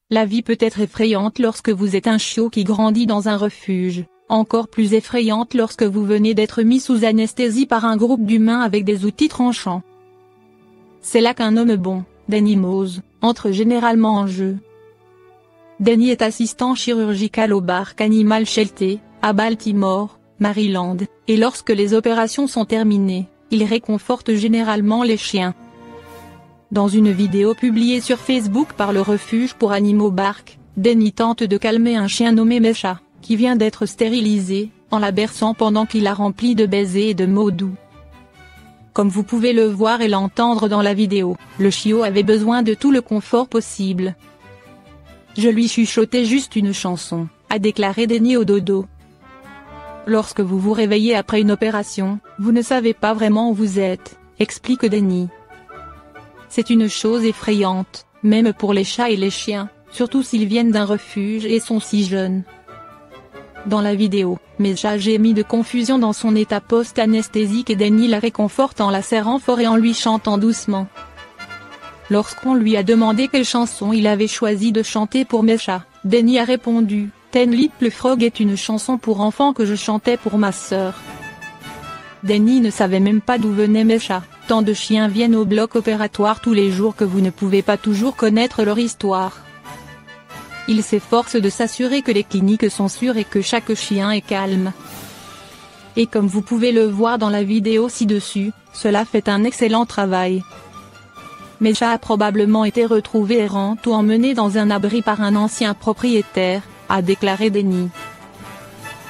La vie peut être effrayante lorsque vous êtes un chiot qui grandit dans un refuge, encore plus effrayante lorsque vous venez d'être mis sous anesthésie par un groupe d'humains avec des outils tranchants. C'est là qu'un homme bon, Danny Mose, entre généralement en jeu. Danny est assistant chirurgical au Bark Animal Shelter, à Baltimore, Maryland, et lorsque les opérations sont terminées, il réconforte généralement les chiens. Dans une vidéo publiée sur Facebook par le refuge pour animaux Bark, Danny tente de calmer un chien nommé Mesha, qui vient d'être stérilisé, en la berçant pendant qu'il la remplit de baisers et de mots doux. Comme vous pouvez le voir et l'entendre dans la vidéo, le chiot avait besoin de tout le confort possible. Je lui chuchotais juste une chanson, a déclaré Danny au dodo. Lorsque vous vous réveillez après une opération, vous ne savez pas vraiment où vous êtes, explique Danny. C'est une chose effrayante, même pour les chats et les chiens, surtout s'ils viennent d'un refuge et sont si jeunes. Dans la vidéo, Mesha gémit de confusion dans son état post-anesthésique et Danny la réconforte en la serrant fort et en lui chantant doucement. Lorsqu'on lui a demandé quelle chanson il avait choisi de chanter pour Mesha, Danny a répondu « Ten Little Frog est une chanson pour enfants que je chantais pour ma sœur ». Danny ne savait même pas d'où venait Mesha, tant de chiens viennent au bloc opératoire tous les jours que vous ne pouvez pas toujours connaître leur histoire. Il s'efforce de s'assurer que les cliniques sont sûres et que chaque chien est calme. Et comme vous pouvez le voir dans la vidéo ci-dessus, cela fait un excellent travail. Mesha a probablement été retrouvé errant ou emmené dans un abri par un ancien propriétaire, a déclaré Danny.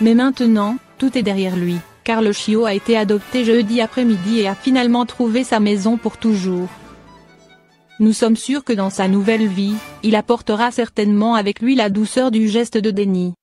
Mais maintenant, tout est derrière lui, car le chiot a été adopté jeudi après-midi et a finalement trouvé sa maison pour toujours. Nous sommes sûrs que dans sa nouvelle vie, il apportera certainement avec lui la douceur du geste de Danny.